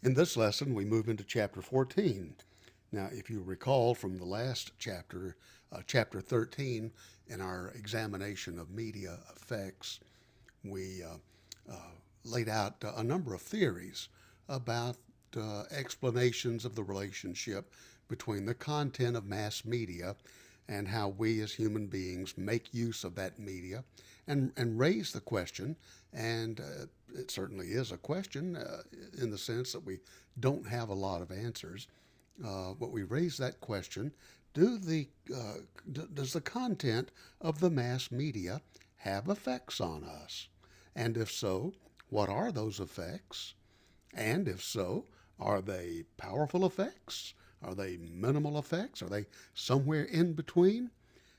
In this lesson, we move into chapter 14. Now, if you recall from the last chapter, chapter 13, in our examination of media effects, we laid out a number of theories about explanations of the relationship between the content of mass media and how we as human beings make use of that media and raise the question. And it certainly is a question in the sense that we don't have a lot of answers. But we raise that question: does the content of the mass media have effects on us? And if so, what are those effects? And if so, are they powerful effects? Are they minimal effects? Are they somewhere in between?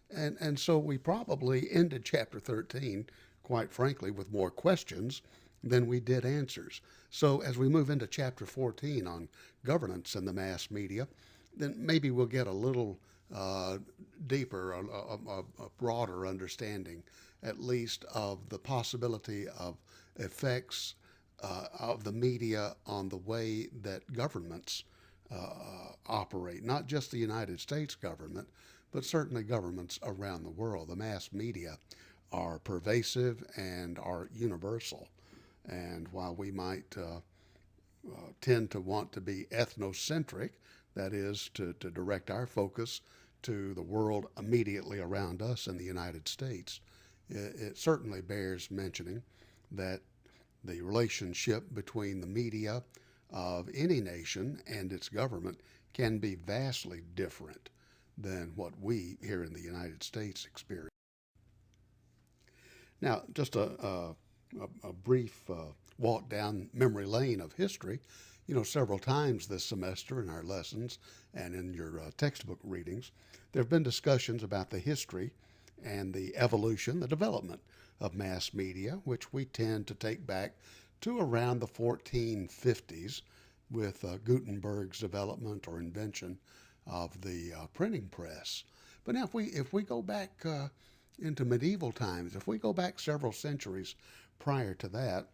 And so we probably ended chapter 13, quite frankly, with more questions than we did answers. So as we move into chapter 14 on governance in the mass media, then maybe we'll get a little uh, deeper, a broader understanding, at least, of the possibility of effects of the media on the way that governments operate, not just the United States government, but certainly governments around the world. The mass media are pervasive and are universal. And while we might tend to want to be ethnocentric, that is, to direct our focus to the world immediately around us in the United States, it certainly bears mentioning that the relationship between the media of any nation and its government can be vastly different than what we here in the United States experience. Now, just a brief walk down memory lane of history. You know, several times this semester in our lessons and in your textbook readings, there have been discussions about the history and the evolution, the development of mass media, which we tend to take back to around the 1450s with Gutenberg's development or invention of the printing press. But now, if we go back into medieval times, if we go back several centuries prior to that,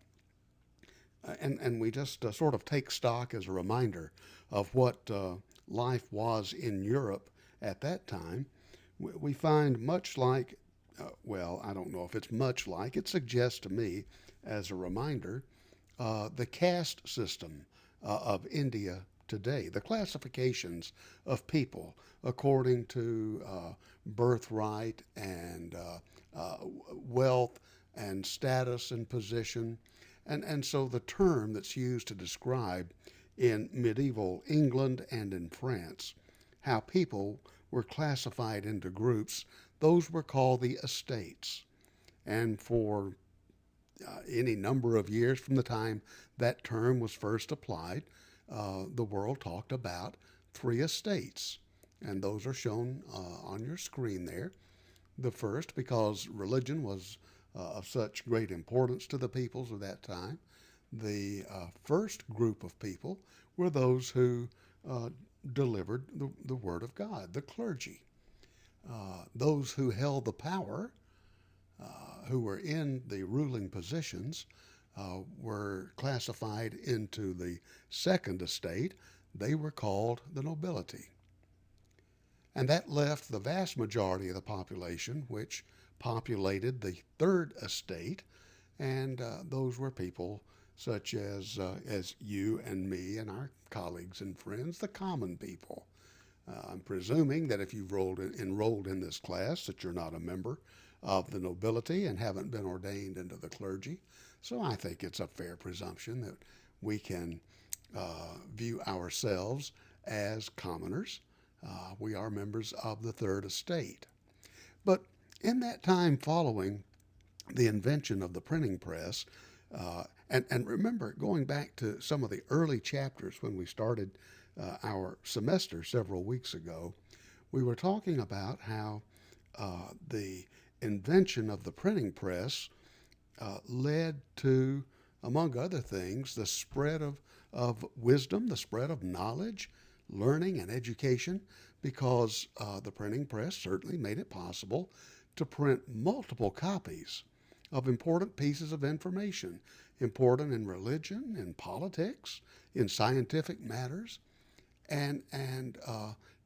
and we just sort of take stock as a reminder of what life was in Europe at that time, we find much like, well, I don't know if it's much like, it suggests to me as a reminder the caste system of India today, the classifications of people according to birthright and wealth and status and position. And so the term that's used to describe in medieval England and in France how people were classified into groups, those were called the estates. And for any number of years from the time that term was first applied, the world talked about three estates. And those are shown on your screen there. The first, because religion was of such great importance to the peoples of that time, the first group of people were those who uh, delivered the Word of God, the clergy. Those who held the power, who were in the ruling positions, were classified into the second estate. They were called the nobility. And that left the vast majority of the population, which populated the third estate, and those were people such as you and me and our colleagues and friends, the common people. I'm presuming that if you've enrolled in this class, that you're not a member of the nobility and haven't been ordained into the clergy. So I think it's a fair presumption that we can view ourselves as commoners. We are members of the third estate. But in that time following the invention of the printing press, and remember, going back to some of the early chapters when we started our semester several weeks ago, we were talking about how the invention of the printing press led to, among other things, the spread of wisdom, the spread of knowledge, learning, and education, because the printing press certainly made it possible to print multiple copies of important pieces of information. important in religion, in politics, in scientific matters, and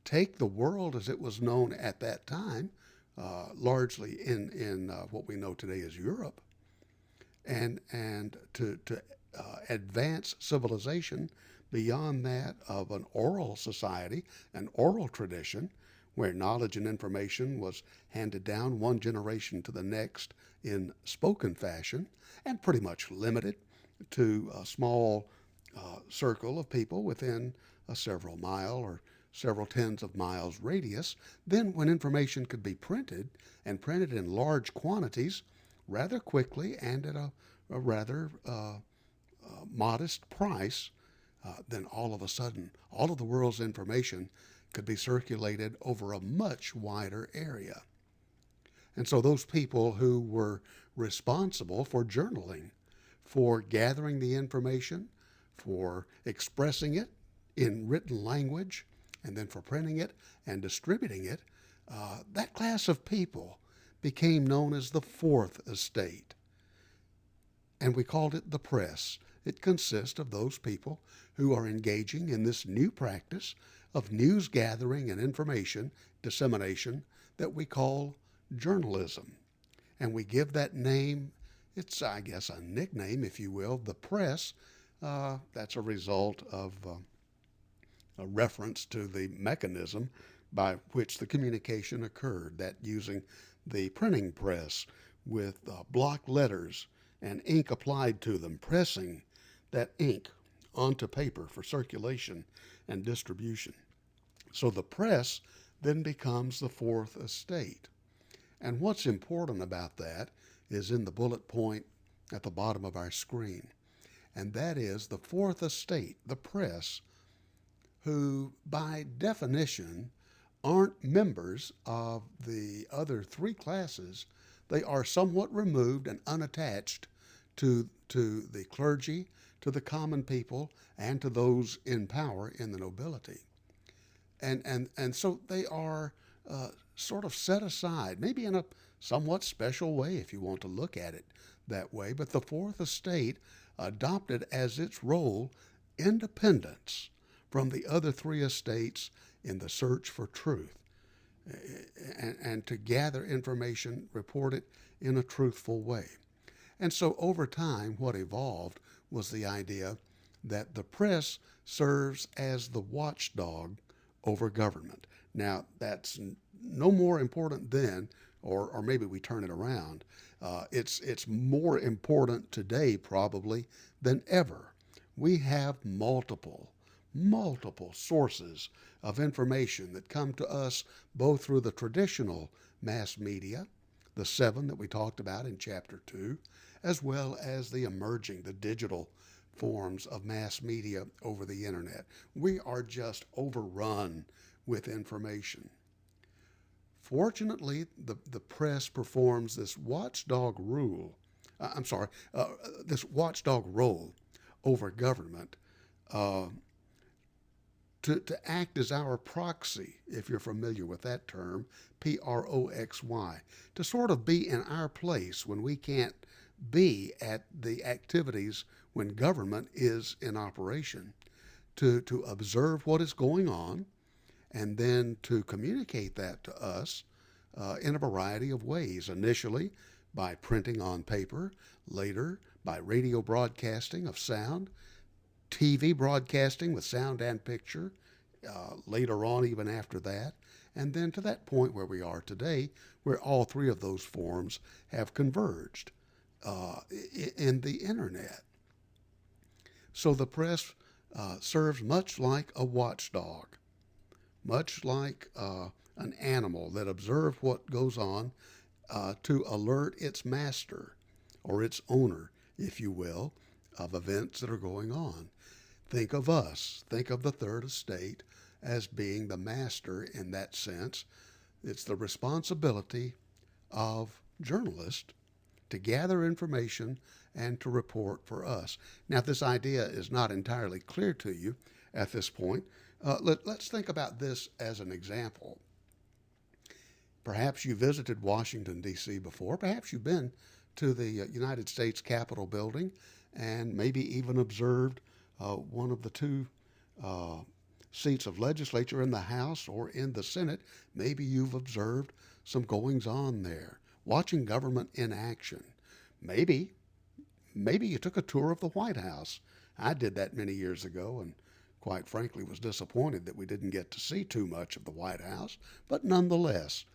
take the world as it was known at that time, largely in what we know today as Europe, and to advance civilization beyond that of an oral society, an oral tradition, where knowledge and information was handed down one generation to the next in spoken fashion, and pretty much limited to a small circle of people within a several mile or several tens of miles radius. Then, when information could be printed and printed in large quantities rather quickly and at a rather modest price, then all of a sudden, all of the world's information could be circulated over a much wider area. And so those people who were responsible for journaling, for gathering the information, for expressing it in written language, and then for printing it and distributing it, that class of people became known as the Fourth Estate. And we called it the press. It consists of those people who are engaging in this new practice of news gathering and information dissemination that we call journalism. And we give that name, it's, I guess, a nickname, if you will, the press. That's a result of a reference to the mechanism by which the communication occurred, that using the printing press with block letters and ink applied to them, pressing that ink onto paper for circulation and distribution. So the press then becomes the Fourth Estate. And what's important about that is in the bullet point at the bottom of our screen. And that is the Fourth Estate, the press, who by definition aren't members of the other three classes. They are somewhat removed and unattached to the clergy, to the common people, and to those in power in the nobility. And so they are sort of set aside, maybe in a somewhat special way if you want to look at it that way. But the Fourth Estate adopted as its role independence from the other three estates in the search for truth, and to gather information, report it in a truthful way. And so over time, what evolved was the idea that the press serves as the watchdog over government. Now, that's no more important then, or maybe we turn it around. It's more important today probably than ever. We have multiple sources of information that come to us both through the traditional mass media, the 7 that we talked about in Chapter 2, as well as the emerging, the digital forms of mass media over the internet. We are just overrun with information. Fortunately, the press performs this watchdog this watchdog role over government, to act as our proxy, if you're familiar with that term, Proxy, to sort of be in our place when we can't be at the activities when government is in operation, to observe what is going on, and then to communicate that to us in a variety of ways, initially by printing on paper, later by radio broadcasting of sound, TV broadcasting with sound and picture, later on even after that, and then to that point where we are today, where all three of those forms have converged in the internet. So the press serves much like a watchdog, much like an animal that observes what goes on to alert its master or its owner, if you will, of events that are going on. Think of us, think of the Third Estate as being the master in that sense. It's the responsibility of journalists to gather information and to report for us. Now, if this idea is not entirely clear to you at this point, let's think about this as an example. Perhaps you visited Washington, D.C. before. Perhaps you've been to the United States Capitol building and maybe even observed one of the two uh, seats of legislature in the House or in the Senate. Maybe you've observed some goings on there, watching government in action. Maybe, maybe you took a tour of the White House. I did that many years ago, and quite frankly was disappointed that we didn't get to see too much of the White House. But nonetheless,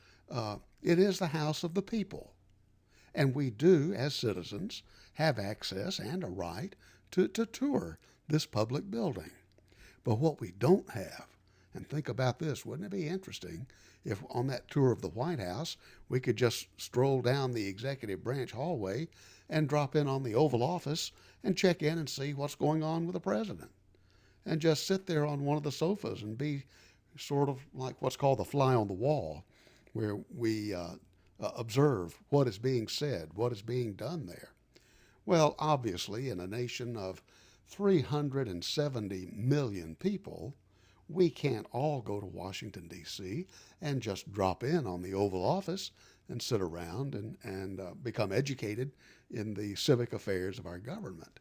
it is the house of the people. And we do, as citizens, have access and a right to tour this public building. But what we don't have, and think about this, wouldn't it be interesting if on that tour of the White House we could just stroll down the executive branch hallway and drop in on the Oval Office and check in and see what's going on with the president? And just sit there on one of the sofas and be sort of like what's called the fly on the wall, where we observe what is being said, what is being done there. Well, obviously, in a nation of 370 million people, we can't all go to Washington, D.C. and just drop in on the Oval Office and sit around and become educated in the civic affairs of our government.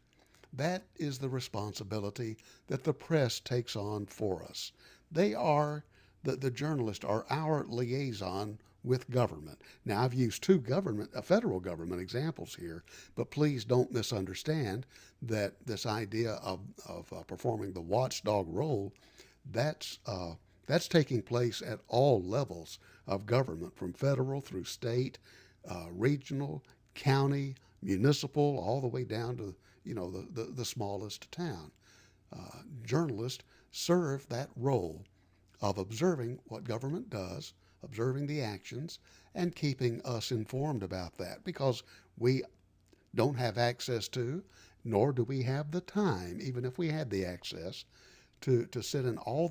That is the responsibility that the press takes on for us. They are, the journalists are our liaison with government. Now, I've used two federal government examples here, but please don't misunderstand that this idea of performing the watchdog role, that's taking place at all levels of government, from federal through state, regional, county, municipal, all the way down to the smallest town. Journalists serve that role of observing what government does, observing the actions, and keeping us informed about that, because we don't have access to, nor do we have the time, even if we had the access, to sit in all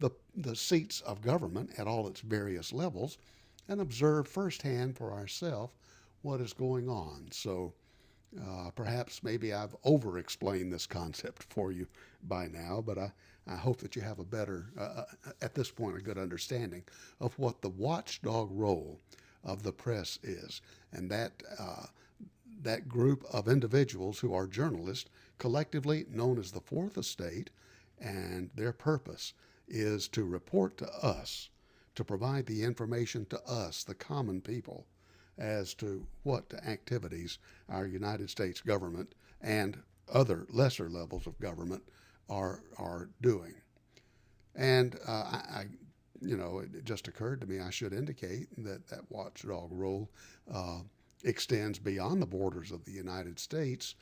the seats of government at all its various levels and observe firsthand for ourselves what is going on. So perhaps maybe I've over-explained this concept for you by now, but I hope that you have a better, at this point, a good understanding of what the watchdog role of the press is. And that group of individuals who are journalists, collectively known as the Fourth Estate, and their purpose is to report to us, to provide the information to us, the common people, as to what activities our United States government and other lesser levels of government are doing. And it just occurred to me I should indicate that watchdog role extends beyond the borders of the United States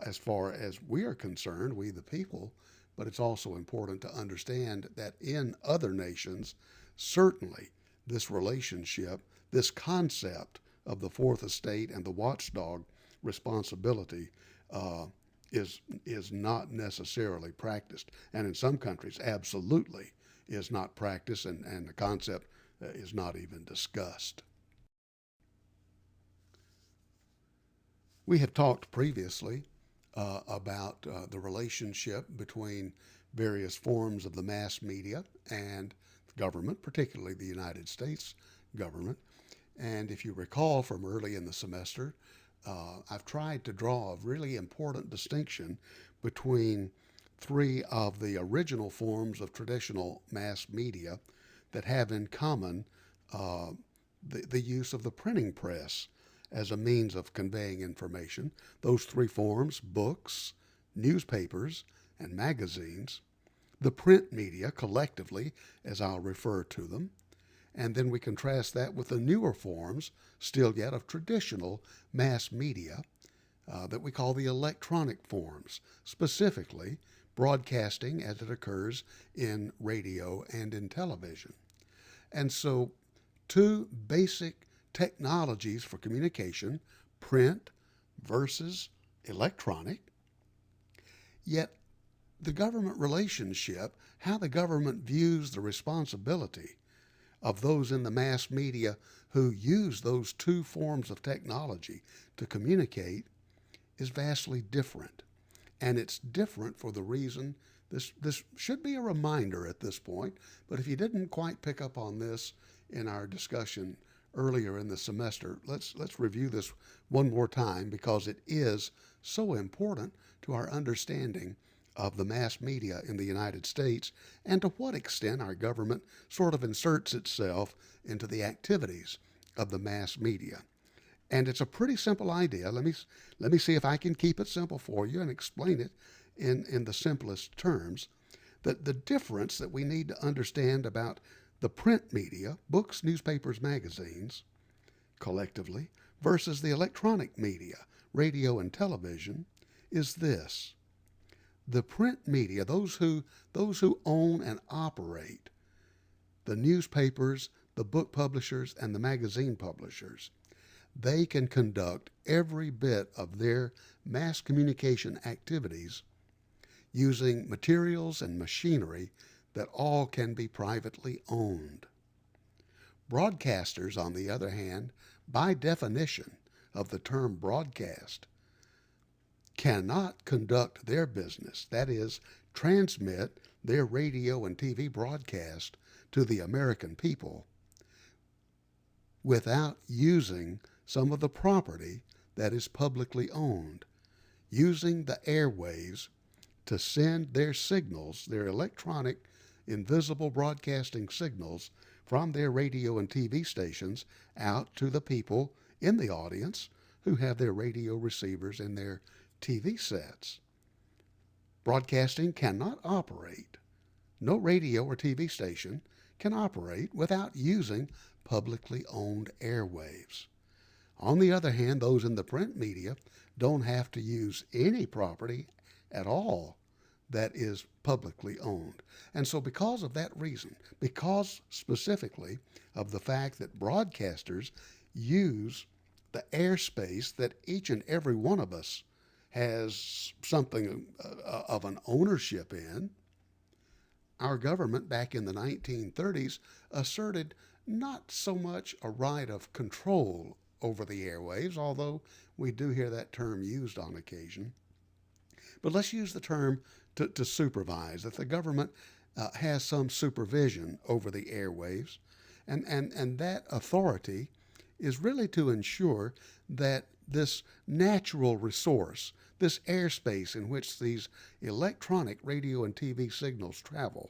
as far as we are concerned, we the people, but it's also important to understand that in other nations, certainly this relationship, this concept of the Fourth Estate and the watchdog responsibility is not necessarily practiced, and in some countries absolutely is not practiced, and the concept is not even discussed. We have talked previously about the relationship between various forms of the mass media and the government, particularly the United States government. And if you recall from early in the semester, I've tried to draw a really important distinction between three of the original forms of traditional mass media that have in common the use of the printing press as a means of conveying information. Those three forms: books, newspapers, and magazines. The print media collectively, as I'll refer to them. And then we contrast that with the newer forms, still yet, of traditional mass media that we call the electronic forms, specifically broadcasting as it occurs in radio and in television. And so two basic technologies for communication, print versus electronic, yet the government relationship, how the government views the responsibility of those in the mass media who use those two forms of technology to communicate, is vastly different. And it's different for the reason, this should be a reminder at this point, but if you didn't quite pick up on this in our discussion earlier in the semester. Let's review this one more time because it is so important to our understanding of the mass media in the United States and to what extent our government sort of inserts itself into the activities of the mass media. And it's a pretty simple idea. Let me see if I can keep it simple for you and explain it in the simplest terms. The difference that we need to understand about the print media, books, newspapers, magazines, collectively, versus the electronic media, radio and television, is this. The print media, those who own and operate the newspapers, the book publishers, and the magazine publishers, they can conduct every bit of their mass communication activities using materials and machinery that all can be privately owned. Broadcasters, on the other hand, by definition of the term broadcast, cannot conduct their business, that is, transmit their radio and TV broadcast to the American people, without using some of the property that is publicly owned, using the airwaves to send their signals, their electronic, invisible broadcasting signals from their radio and TV stations out to the people in the audience who have their radio receivers in their TV sets. Broadcasting cannot operate. No radio or TV station can operate without using publicly owned airwaves. On the other hand, those in the print media don't have to use any property at all that is publicly owned. And so because of that reason, because specifically of the fact that broadcasters use the airspace that each and every one of us has something of an ownership in, our government back in the 1930s asserted not so much a right of control over the airwaves, although we do hear that term used on occasion. But let's use the term to supervise, that the government has some supervision over the airwaves, and that authority is really to ensure that this natural resource, this airspace in which these electronic radio and TV signals travel,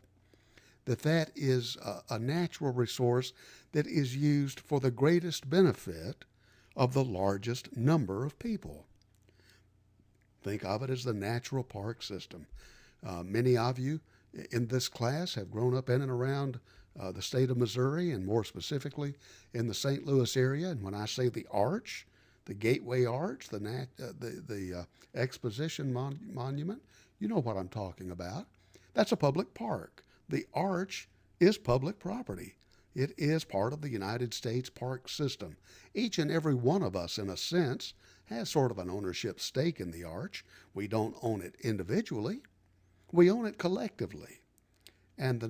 that is a natural resource that is used for the greatest benefit of the largest number of people. Think of it as the natural park system. Many of you in this class have grown up in and around the state of Missouri, and more specifically in the St. Louis area. And when I say the Arch, the Gateway Arch, the Exposition Monument, you know what I'm talking about. That's a public park. The Arch is public property. It is part of the United States park system. Each and every one of us, in a sense, has sort of an ownership stake in the Arch. We don't own it individually. We own it collectively. And the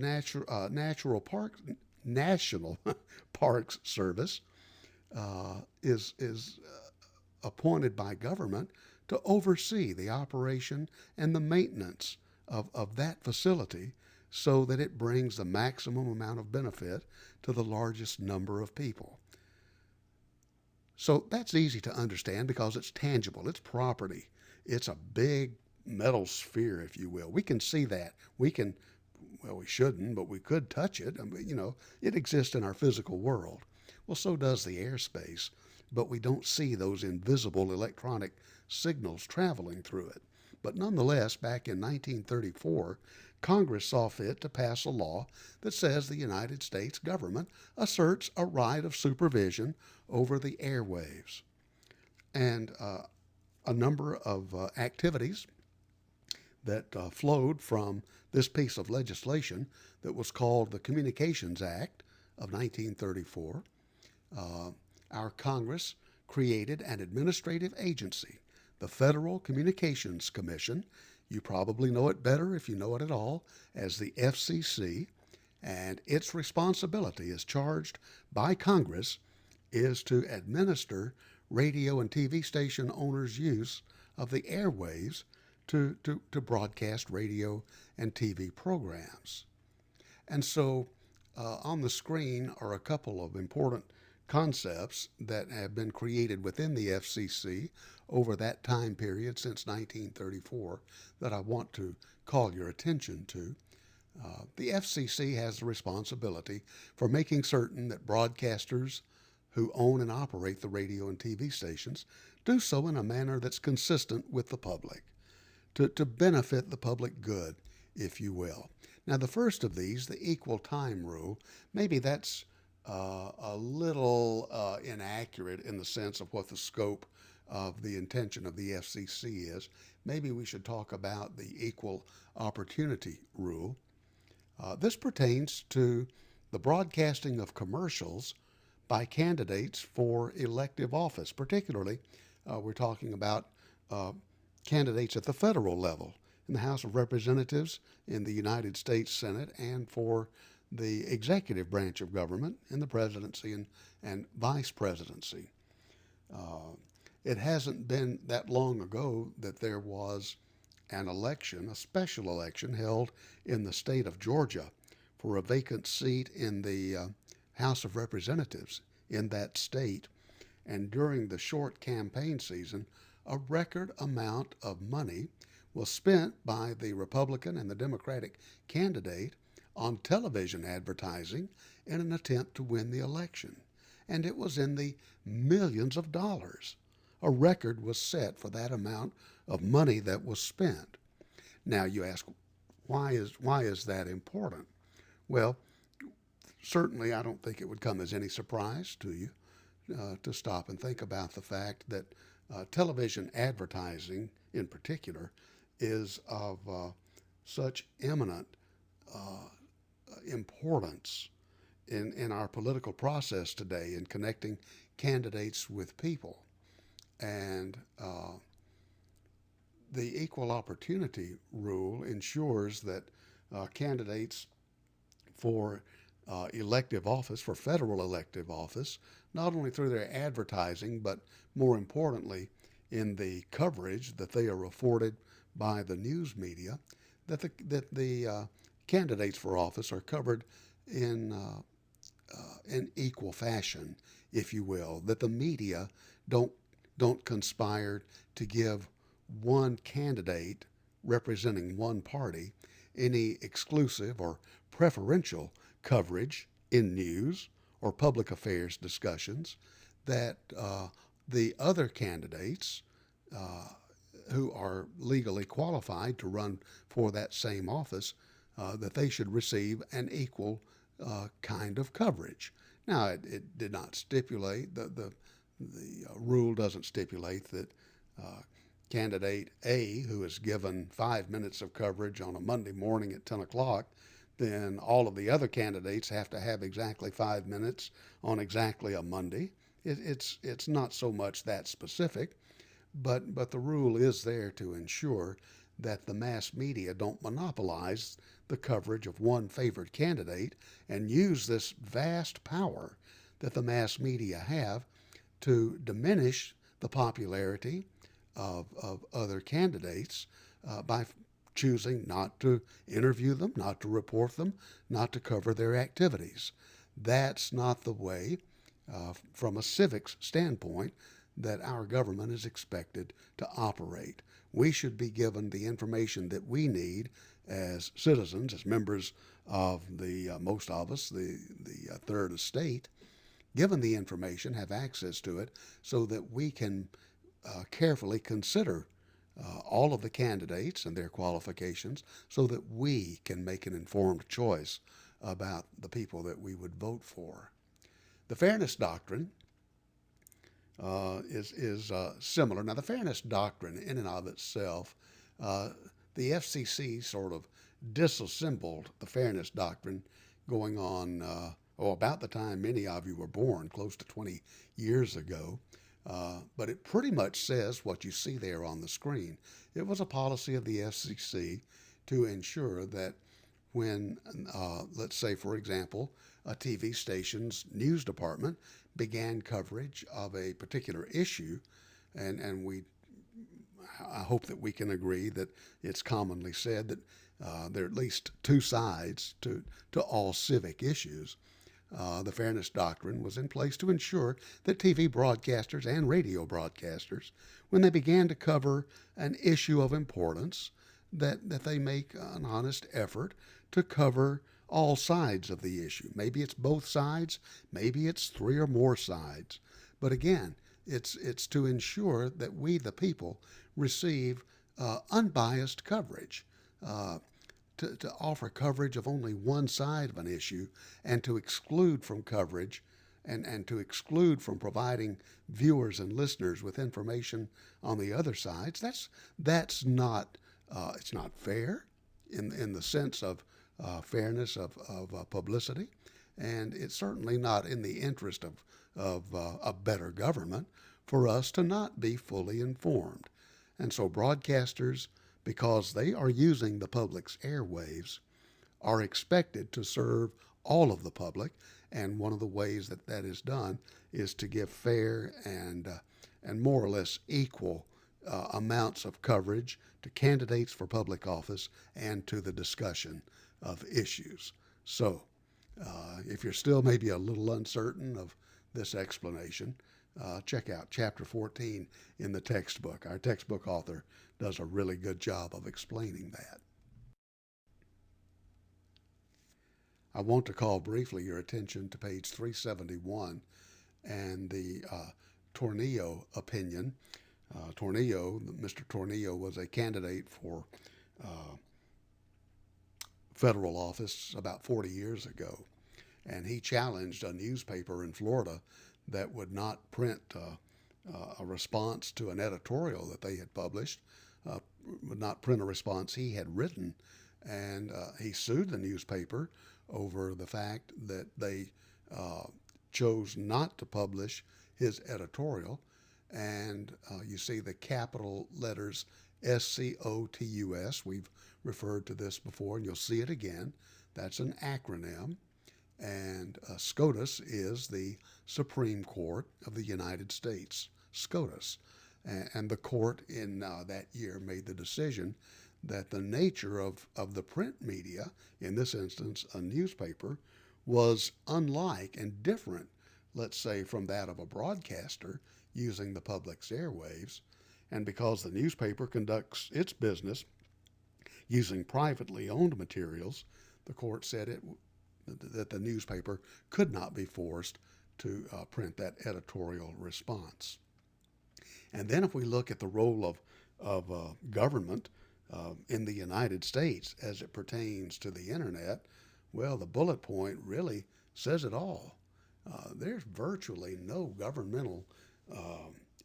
National Parks Service is appointed by government to oversee the operation and the maintenance of that facility so that it brings the maximum amount of benefit to the largest number of people. So that's easy to understand because it's tangible, it's property, it's a big metal sphere, if you will. We can see that. We shouldn't, but we could touch it. It exists in our physical world. Well, so does the airspace, but we don't see those invisible electronic signals traveling through it. But nonetheless, back in 1934, Congress saw fit to pass a law that says the United States government asserts a right of supervision over the airwaves. And a number of activities that flowed from this piece of legislation that was called the Communications Act of 1934. Our Congress created an administrative agency, the Federal Communications Commission. You probably know it better if you know it at all as the FCC, and its responsibility as charged by Congress is to administer radio and TV station owners' use of the airwaves to broadcast radio and TV programs. And so on the screen are a couple of important concepts that have been created within the FCC over that time period since 1934 that I want to call your attention to. The FCC has the responsibility for making certain that broadcasters who own and operate the radio and TV stations do so in a manner that's consistent with the public, to benefit the public good, if you will. Now, the first of these, the equal time rule, maybe that's a little inaccurate in the sense of what the scope of the intention of the FCC is. Maybe we should talk about the equal opportunity rule. This pertains to the broadcasting of commercials by candidates for elective office. Particularly, we're talking about candidates at the federal level, in the House of Representatives, in the United States Senate, and for the executive branch of government in the presidency and vice presidency. It hasn't been that long ago that there was an election, a special election held in the state of Georgia for a vacant seat in the House of Representatives in that state. And during the short campaign season, a record amount of money was spent by the Republican and the Democratic candidate on television advertising in an attempt to win the election. And it was in the millions of dollars. A record was set for that amount of money that was spent. Now you ask, why is that important? Well, certainly I don't think it would come as any surprise to you to stop and think about the fact that television advertising in particular is of such eminent importance in our political process today in connecting candidates with people. And the equal opportunity rule ensures that candidates for elective office, for federal elective office, not only through their advertising, but more importantly, in the coverage that they are afforded by the news media, that the candidates for office are covered in equal fashion, if you will. That the media don't conspire to give one candidate representing one party any exclusive or preferential coverage in news or public affairs discussions that the other candidates who are legally qualified to run for that same office, that they should receive an equal kind of coverage. Now, it did not stipulate, the rule doesn't stipulate that candidate A, who is given 5 minutes of coverage on a Monday morning at 10 o'clock, then all of the other candidates have to have exactly 5 minutes on exactly a Monday. It's not so much that specific, but the rule is there to ensure that the mass media don't monopolize the coverage of one favored candidate and use this vast power that the mass media have to diminish the popularity of other candidates by choosing not to interview them, not to report them, not to cover their activities. That's not the way, from a civics standpoint, that our government is expected to operate. We should be given the information that we need as citizens, as members of most of us, the third estate, given the information, have access to it so that we can carefully consider all of the candidates and their qualifications so that we can make an informed choice about the people that we would vote for. The fairness doctrine is similar. Now, the fairness doctrine in and of itself, the FCC sort of disassembled the fairness doctrine going on about the time many of you were born, close to 20 years ago. But it pretty much says what you see there on the screen. It was a policy of the FCC to ensure that when, let's say, for example, a TV station's news department began coverage of a particular issue, and I hope that we can agree that it's commonly said that there are at least two sides to all civic issues. The Fairness Doctrine was in place to ensure that TV broadcasters and radio broadcasters, when they began to cover an issue of importance, that they make an honest effort to cover all sides of the issue. Maybe it's both sides, maybe it's three or more sides. But again, it's to ensure that we, the people, receive unbiased coverage. To offer coverage of only one side of an issue and to exclude from coverage and to exclude from providing viewers and listeners with information on the other sides, that's not it's not fair in the sense of fairness of publicity, and it's certainly not in the interest of a better government for us to not be fully informed. And so broadcasters, because they are using the public's airwaves, are expected to serve all of the public. And one of the ways that that is done is to give fair and more or less equal amounts of coverage to candidates for public office and to the discussion of issues. So, if you're still maybe a little uncertain of this explanation, check out Chapter 14 in the textbook. Our textbook author does a really good job of explaining that. I want to call briefly your attention to page 371 and the Tornillo opinion. Mr. Tornillo was a candidate for federal office about 40 years ago, and he challenged a newspaper in Florida that would not print a response to an editorial that they had published, would not print a response he had written, and he sued the newspaper over the fact that they chose not to publish his editorial. And you see the capital letters SCOTUS. We've referred to this before, and you'll see it again. That's an acronym. And SCOTUS is the Supreme Court of the United States, SCOTUS. And the court in that year made the decision that the nature of the print media, in this instance a newspaper, was unlike and different, let's say, from that of a broadcaster using the public's airwaves. And because the newspaper conducts its business using privately owned materials, the court said that the newspaper could not be forced to print that editorial response. And then if we look at the role of government in the United States as it pertains to the internet, well, the bullet point really says it all. There's virtually no governmental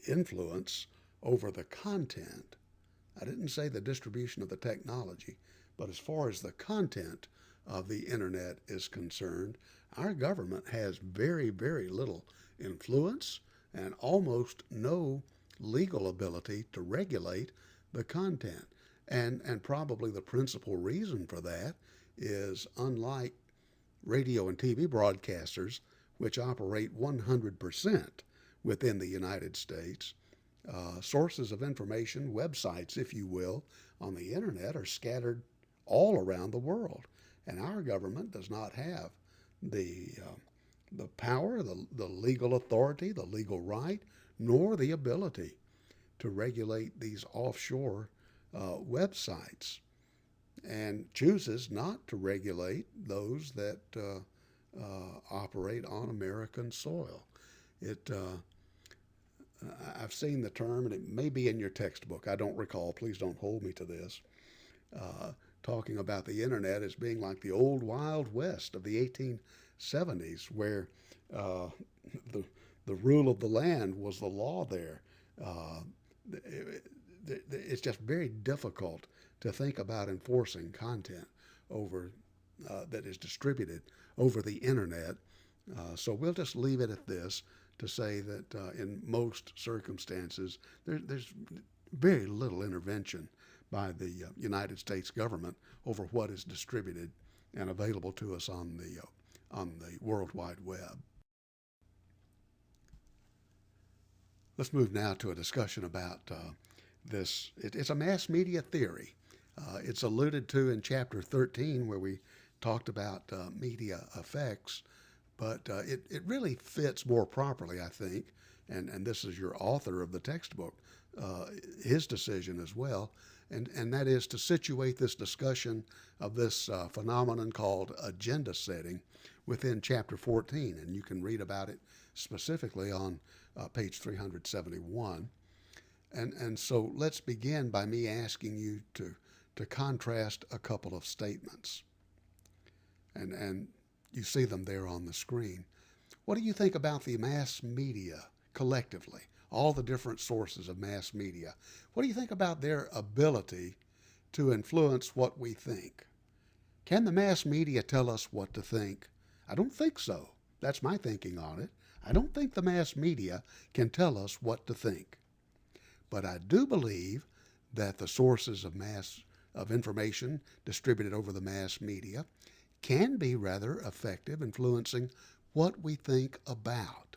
influence over the content. I didn't say the distribution of the technology, but as far as the content of the internet is concerned, our government has very, very little influence and almost no legal ability to regulate the content. And probably the principal reason for that is, unlike radio and TV broadcasters, which operate 100% within the United States, sources of information, websites, if you will, on the internet are scattered all around the world. And our government does not have the power, the legal authority, the legal right, nor the ability to regulate these offshore websites, and chooses not to regulate those that operate on American soil. I've seen the term, and it may be in your textbook. I don't recall. Please don't hold me to this. Talking about the internet as being like the old Wild West of the 1870s, where the rule of the land was the law there. It's just very difficult to think about enforcing content over that is distributed over the internet. So we'll just leave it at this to say that in most circumstances, there's very little intervention by the United States government over what is distributed and available to us on the World Wide Web. Let's move now to a discussion about this. It's a mass media theory. It's alluded to in Chapter 13, where we talked about media effects, but it really fits more properly, I think, and this is your author of the textbook, his decision as well, and that is to situate this discussion of this phenomenon called agenda setting within chapter 14, and you can read about it specifically on page 371. And so let's begin by me asking you to contrast a couple of statements. And you see them there on the screen. What do you think about the mass media collectively, all the different sources of mass media? What do you think about their ability to influence what we think? Can the mass media tell us what to think? I don't think so. That's my thinking on it. I don't think the mass media can tell us what to think. But I do believe that the sources of information distributed over the mass media can be rather effective influencing what we think about.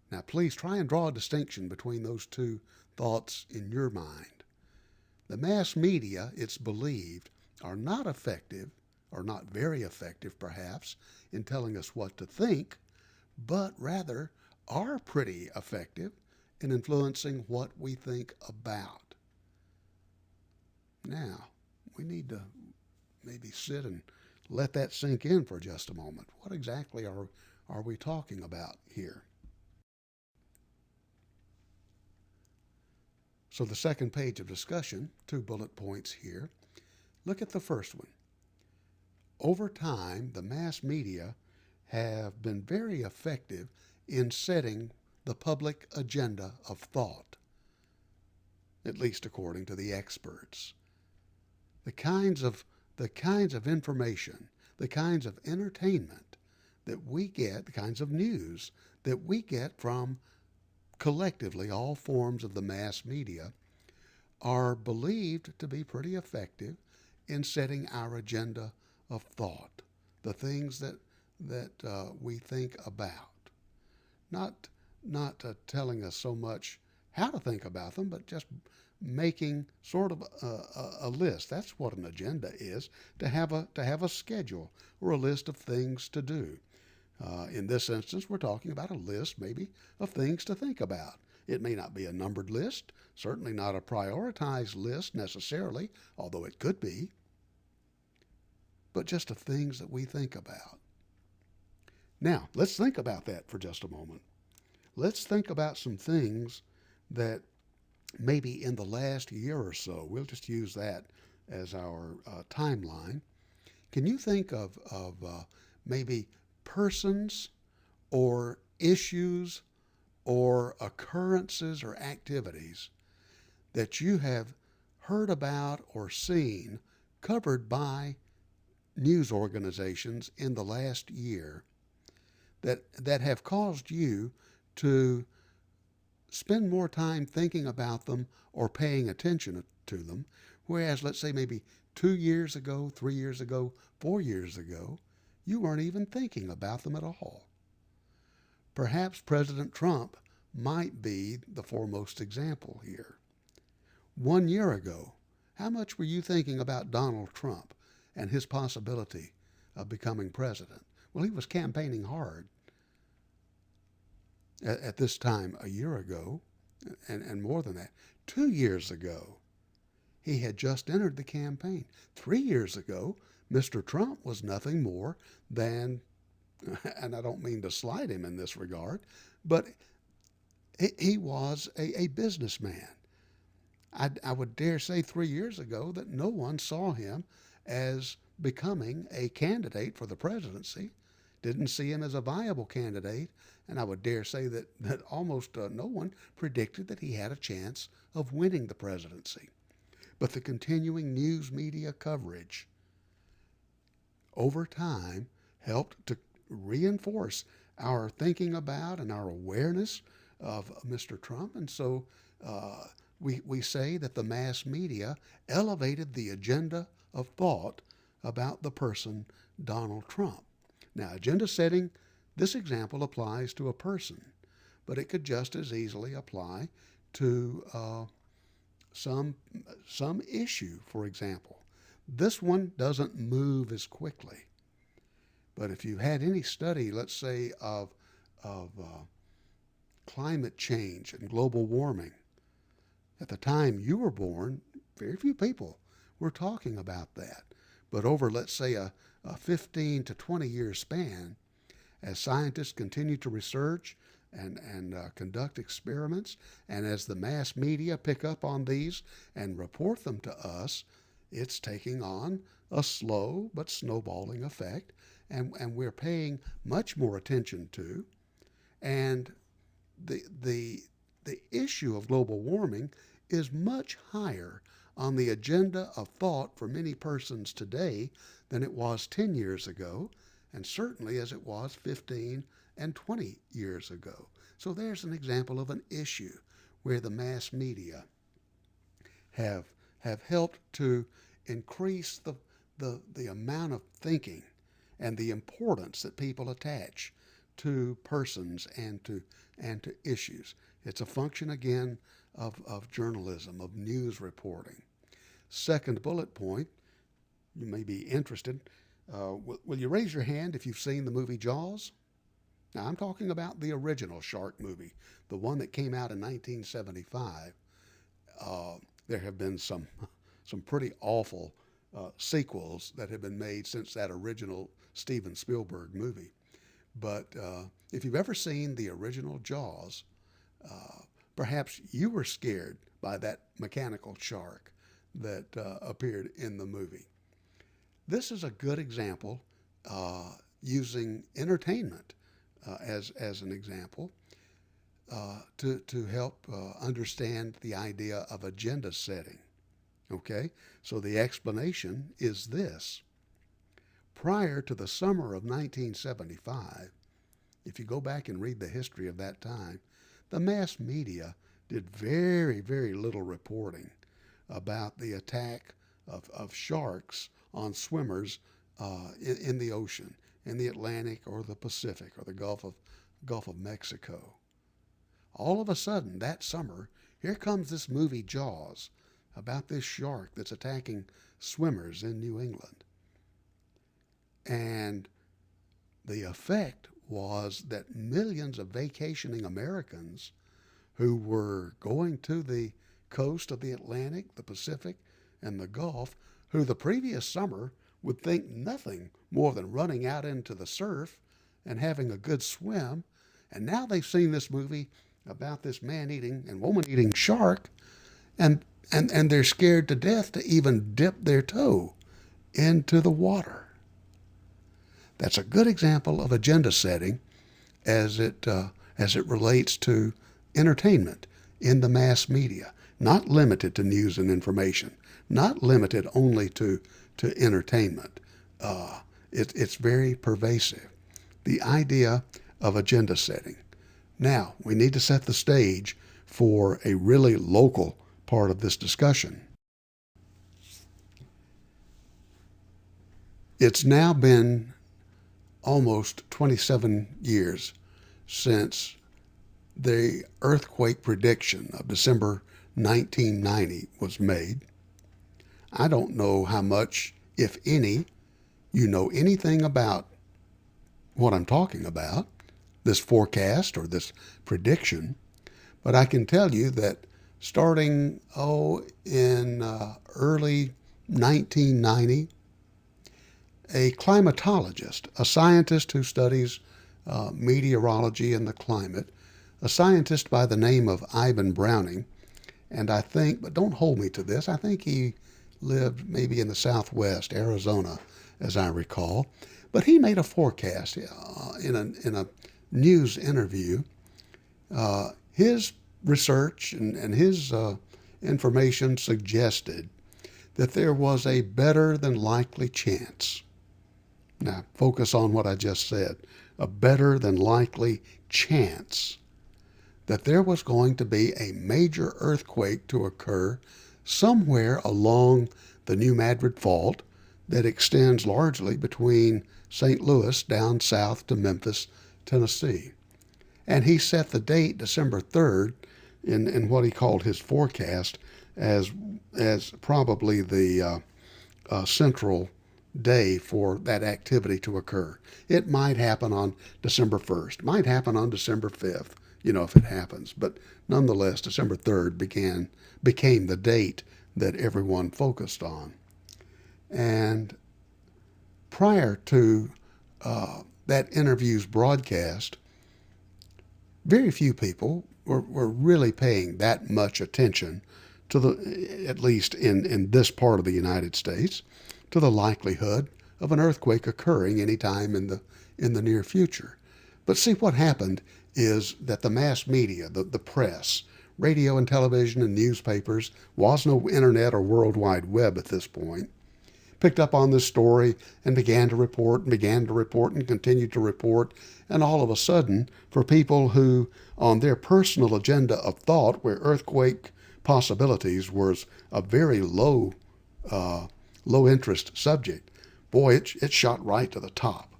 Now, please try and draw a distinction between those two thoughts in your mind. The mass media, it's believed, are not effective, or not very effective perhaps, in telling us what to think, but rather are pretty effective in influencing what we think about. Now, we need to maybe sit and let that sink in for just a moment. What exactly are we talking about here? So the second page of discussion, 2 bullet points here. Look at the first one. Over time, the mass media have been very effective in setting the public agenda of thought, at least according to the experts. The kinds of information, the kinds of entertainment that we get, the kinds of news that we get from collectively all forms of the mass media are believed to be pretty effective in setting our agenda of thought, the things that we think about. Not telling us so much how to think about them, but just making sort of a list. That's what an agenda is, to have a schedule or a list of things to do. In this instance, we're talking about a list maybe of things to think about. It may not be a numbered list, certainly not a prioritized list necessarily, although it could be, but just of things that we think about. Now, let's think about that for just a moment. Let's think about some things that maybe in the last year or so, we'll just use that as our timeline. Can you think of maybe persons or issues or occurrences or activities that you have heard about or seen covered by news organizations in the last year that have caused you to spend more time thinking about them or paying attention to them, whereas, let's say, maybe 2 years ago, 3 years ago, 4 years ago, you weren't even thinking about them at all? Perhaps President Trump might be the foremost example here. 1 year ago, how much were you thinking about Donald Trump and his possibility of becoming president? Well, he was campaigning hard at this time a year ago, and more than that. 2 years ago, he had just entered the campaign. 3 years ago, Mr. Trump was nothing more than, and I don't mean to slight him in this regard, but he was a businessman. I would dare say 3 years ago that no one saw him as becoming a candidate for the presidency, didn't see him as a viable candidate, and I would dare say that almost no one predicted that he had a chance of winning the presidency. But the continuing news media coverage over time helped to reinforce our thinking about and our awareness of Mr. Trump. And so we say that the mass media elevated the agenda of thought about the person Donald Trump. Now, agenda setting, this example applies to a person, but it could just as easily apply to some issue, for example. This one doesn't move as quickly, But if you had any study, let's say, of climate change and global warming, at the time you were born, very few people were talking about that. But over, let's say, a 15 to 20 year span, as scientists continue to research and conduct experiments, and as the mass media pick up on these and report them to us, it's taking on a slow but snowballing effect, and we're paying much more attention to. And the issue of global warming is much higher on the agenda of thought for many persons today than it was 10 years ago, and certainly as it was 15 and 20 years ago. So there's an example of an issue where the mass media have helped to increase the amount of thinking and the importance that people attach to persons and to issues. It's a function again of journalism, of news reporting. Second bullet point, you may be interested. Will you raise your hand if you've seen the movie Jaws? Now, I'm talking about the original shark movie, the one that came out in 1975. There have been some pretty awful sequels that have been made since that original Steven Spielberg movie. But if you've ever seen the original Jaws, perhaps you were scared by that mechanical shark that appeared in the movie. This is a good example using entertainment as an example to help understand the idea of agenda setting. Okay, so the explanation is this. Prior to the summer of 1975, if you go back and read the history of that time, the mass media did very, very little reporting about the attack of sharks on swimmers in the ocean, in the Atlantic or the Pacific or the Gulf of Mexico. All of a sudden, that summer, here comes this movie Jaws about this shark that's attacking swimmers in New England. And the effect was that millions of vacationing Americans who were going to the coast of the Atlantic, the Pacific, and the Gulf, who the previous summer would think nothing more than running out into the surf and having a good swim, and now they've seen this movie about this man-eating and woman-eating shark, and they're scared to death to even dip their toe into the water. That's a good example of agenda setting as it relates to entertainment in the mass media, not limited to news and information, not limited only to entertainment. It's very pervasive. The idea of agenda setting. Now, we need to set the stage for a really local part of this discussion. It's now been almost 27 years since the earthquake prediction of December 1990 was made. I don't know how much, if any, you know anything about what I'm talking about, this forecast or this prediction, but I can tell you that starting in early 1990, a climatologist, a scientist who studies meteorology and the climate, a scientist by the name of Ivan Browning, and I think, but don't hold me to this, I think he lived maybe in the Southwest, Arizona, as I recall, but he made a forecast in a news interview. His research and his information suggested that there was a better than likely chance. Now, focus on what I just said. A better than likely chance that there was going to be a major earthquake to occur somewhere along the New Madrid Fault that extends largely between St. Louis down south to Memphis, Tennessee. And he set the date, December 3rd, in what he called his forecast as probably the central day for that activity to occur. It might happen on December 1st, might happen on December 5th, if it happens. But nonetheless, December 3rd became the date that everyone focused on. And prior to that interview's broadcast, very few people were really paying that much attention to at least in this part of the United States, to the likelihood of an earthquake occurring anytime in the near future. But see, what happened is that the mass media, the press, radio and television and newspapers, was no internet or World Wide Web at this point, picked up on this story and began to report and continued to report. And all of a sudden, for people who, on their personal agenda of thought, where earthquake possibilities was a very low interest subject, boy, it shot right to the top.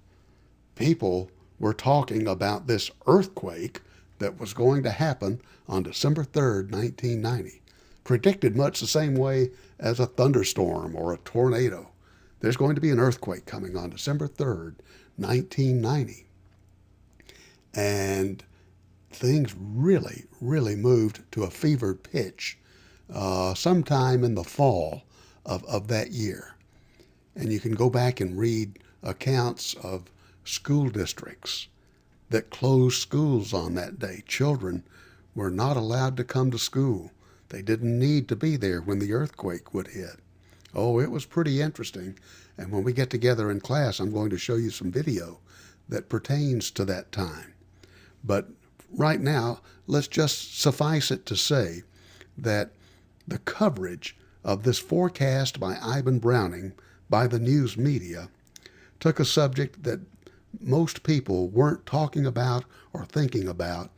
People were talking about this earthquake that was going to happen on December 3rd, 1990. Predicted much the same way as a thunderstorm or a tornado. There's going to be an earthquake coming on December 3rd, 1990. And things really, really moved to a fevered pitch sometime in the fall of that year. And you can go back and read accounts of school districts that closed schools on that day. Children were not allowed to come to school. They didn't need to be there when the earthquake would hit. Oh, it was pretty interesting. And when we get together in class, I'm going to show you some video that pertains to that time. But right now, let's just suffice it to say that the coverage of this forecast by Ivan Browning by the news media took a subject that most people weren't talking about or thinking about,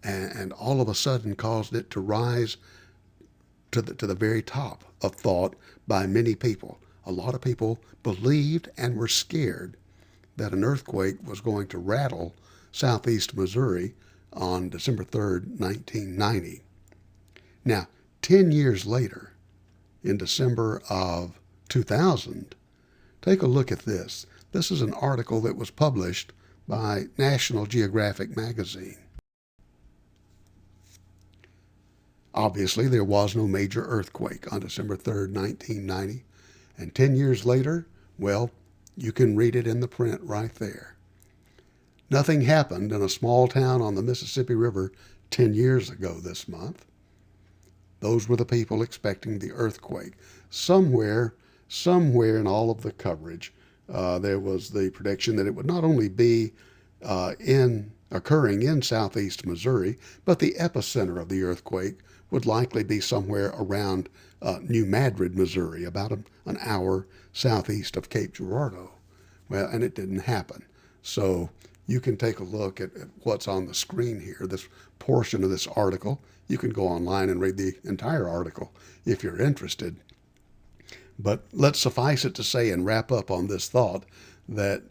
and all of a sudden caused it to rise to the very top of thought by many people. A lot of people believed and were scared that an earthquake was going to rattle southeast Missouri on December 3rd, 1990. Now, 10 years later, in December of 2000, take a look at this. This is an article that was published by National Geographic magazine. Obviously, there was no major earthquake on December 3rd, 1990. And 10 years later, well, you can read it in the print right there. Nothing happened in a small town on the Mississippi River 10 years ago this month. Those were the people expecting the earthquake. Somewhere in all of the coverage, there was the prediction that it would not only be occurring in southeast Missouri, but the epicenter of the earthquake would likely be somewhere around New Madrid, Missouri, about an hour southeast of Cape Girardeau. Well, and it didn't happen. So you can take a look at what's on the screen here, this portion of this article. You can go online and read the entire article if you're interested. But let's suffice it to say and wrap up on this thought that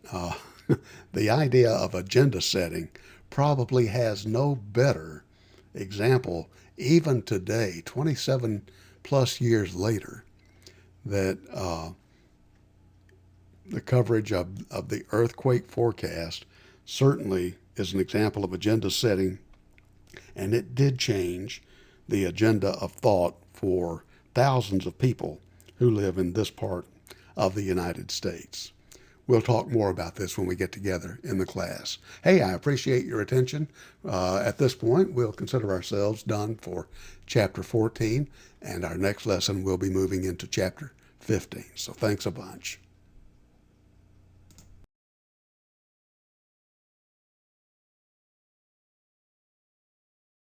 the idea of agenda setting probably has no better example, even today, 27 plus years later, that the coverage of the earthquake forecast certainly is an example of agenda setting, and it did change the agenda of thought for thousands of people who live in this part of the United States. We'll talk more about this when we get together in the class. Hey, I appreciate your attention. At this point, we'll consider ourselves done for Chapter 14, and our next lesson we'll be moving into Chapter 15. So thanks a bunch.